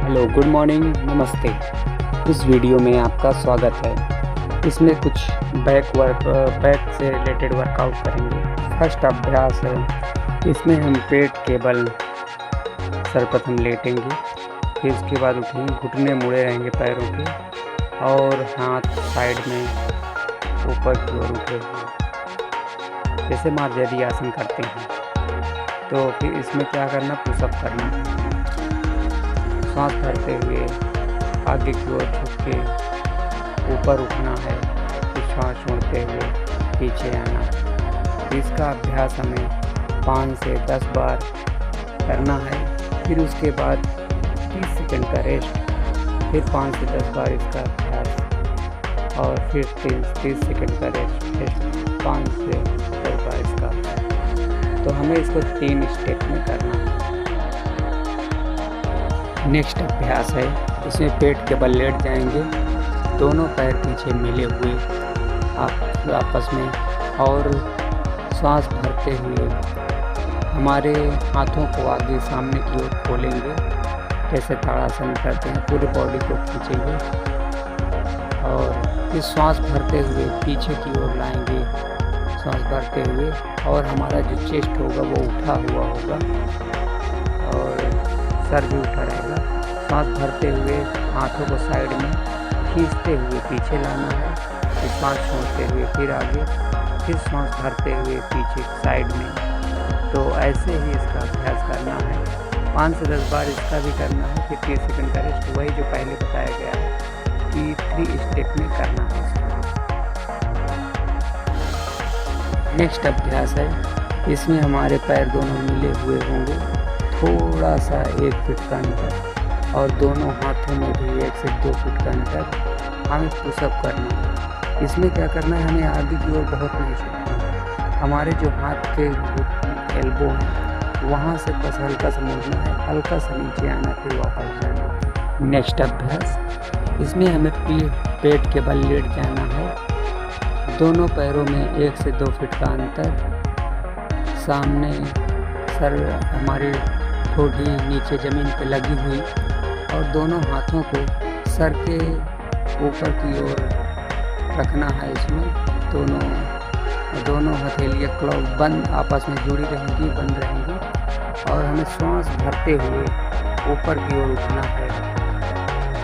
Hello, good morning, नमस्ते। इस video में आपका स्वागत है। इसमें कुछ बैक से रिलेटेड वर्कआउट करेंगे। फर्स्ट अभ्यास है, इसमें हम पेट के बल सर्वप्रथम लेटेंगे, फिर उसके बाद उठेंगे, घुटने मुड़े रहेंगे पैरों के और हाथ साइड में ऊपर की ओर उठे हुए, जैसे मार्जरी आसन करते हैं। तो फिर इसमें क्या करना, पुशअप करना, सांस भरते हुए आगे की ओर झुक के ऊपर उठना है, फिर सांस छोड़ते हुए पीछे आना। इसका अभ्यास हमें 5 से 10 बार करना है। फिर उसके बाद 30 सेकंड का रेस्ट, फिर 5 से 10 बार इसका अभ्यास और फिर 30 सेकंड का रेस्ट 5 से 10 बार इसका अभ्यास। तो हमें इसको 3 स्टेप में करना है। नेक्स्ट अभ्यास है, इसमें पेट के बल लेट जाएंगे, दोनों पैर पीछे मिले हुए आपस में और सांस भरते हुए हमारे हाथों को आगे सामने की ओर खोलेंगे, जैसे ताड़ासन करते हैं। पूरी बॉडी को खींचेंगे और फिर सांस भरते हुए पीछे की ओर लाएंगे, सांस भरते हुए, और हमारा जो चेस्ट होगा वो उठा हुआ होगा और सर भी उठा रहेगा। सांस भरते हुए हाथों को साइड में खींचते हुए पीछे लाना है, फिर सांस छोड़ते हुए फिर आगे, फिर सांस भरते हुए पीछे साइड में। तो ऐसे ही इसका अभ्यास करना है। 5 से 10 बार इसका भी करना है, फिर 30 सेकंड का रेस्ट, वही जो पहले बताया गया है कि 3 स्टेप में करना है इसको। नेक्स्ट अभ्यास है, इसमें हमारे पैर दोनों मिले हुए होंगे, थोड़ा सा 1 फीट का अंतर, और दोनों हाथों में भी 1 से 2 फीट का अंतर हमें पुशअप करना है। इसमें क्या करना है, हमें आगे की ओर बहुत नहीं झुकना, हमारे जो हाथ के एल्बो हैं वहाँ से बस हल्का सा मुड़ना है, हल्का सा नीचे आना, फिर वापस जाना। नेक्स्ट अभ्यास, इसमें हमें पेट के बल लेट जाना है, दोनों पैरों में 1 से 2 फीट का अंतर, सामने सर हमारी ठोड़ी नीचे ज़मीन पे लगी हुई, और दोनों हाथों को सर के ऊपर की ओर रखना है। इसमें दोनों हथेलियाँ क्लॉक बंद आपस में जुड़ी रहेंगी, बंद रहेंगी, और हमें सांस भरते हुए ऊपर की ओर उठना है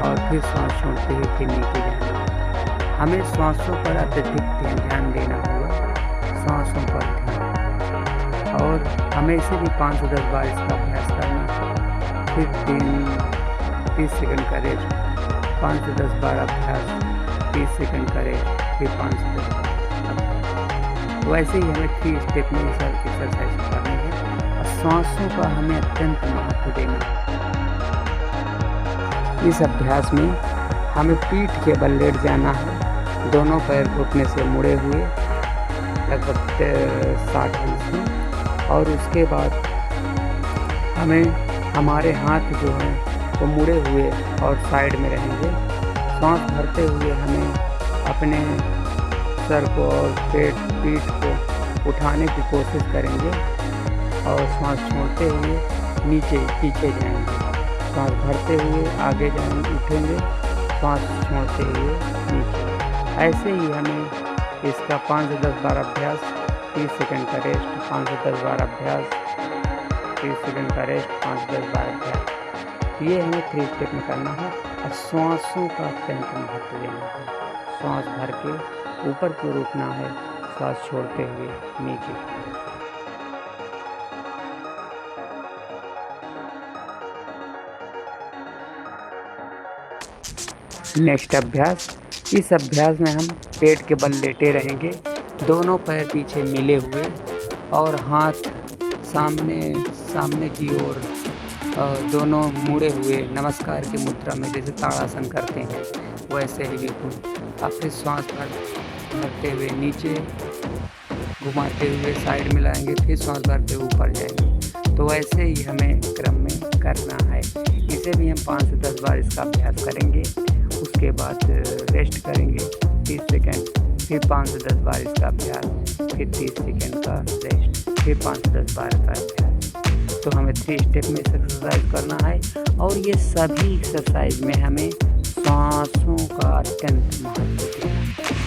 और फिर सांस छोड़ते हुए फिर नीचे जाना है। हमें सांसों पर अत्यधिक ध्यान देना होगा, सांसों पर ध्यान, और हमें इसे भी 5 से 10 बार इसका अभ्यास करना है। फिर 30 सेकंड का रेस्ट, 5 से 10 बार अभ्यास, 30 सेकंड का रेस्ट, फिर 5 से 10 बार अभ्यास। वैसे ही हमें 3 स्टेप में इस एक्सरसाइज करनी है और सांसों का हमें अत्यंत महत्व देना है। इस अभ्यास में हमें पीठ के बल लेट जाना है, दोनों पैर घुटने से मुड़े हुए लगभग 60 इंच में, और उसके बाद हमें हमारे हाथ जो हैं वो मुड़े हुए और साइड में रहेंगे। सांस भरते हुए हमें अपने सर को और पीठ को उठाने की कोशिश करेंगे और सांस छोड़ते हुए नीचे पीछे जाएंगे, सांस भरते हुए आगे जाएंगे, उठेंगे, सांस छोड़ते हुए नीचे। ऐसे ही हमें इसका 5 से 10 बार अभ्यास, 30 सेकंड का रेस्ट, 5 से 10 बार अभ्यास, 30 सेकंड का रेस्ट, 5 से 10 बार अभ्यास। ये हमें 3 स्टेप में करना है और श्वासों का अत्यंत महत्व देना है। सांस भर के ऊपर की ओर उठना है, सांस छोड़ते हुए नीचे। नेक्स्ट अभ्यास, इस अभ्यास में हम पेट के बल लेटे रहेंगे, दोनों पैर पीछे मिले हुए और हाथ सामने की ओर, दोनों मुड़े हुए नमस्कार की मुद्रा में, जैसे ताड़ासन करते हैं वैसे ही बिल्कुल। आप फिर सांस भरते हुए नीचे घुमाते हुए साइड में लाएंगे, फिर सांस भरते हुए ऊपर जाएंगे। तो वैसे ही हमें क्रम में करना है। इसे भी हम 5 से 10 बार इसका अभ्यास करेंगे, उसके बाद रेस्ट करेंगे 30 सेकंड, फिर 5 से 10 बार इसका अभ्यास, फिर 30 सेकंड का रेस्ट, फिर 5 से 10 बार का अभ्यास। तो हमें 3 स्टेप में एक्सरसाइज करना है और ये सभी एक्सरसाइज में हमें सांसों का अत्यंत महत्व देना है।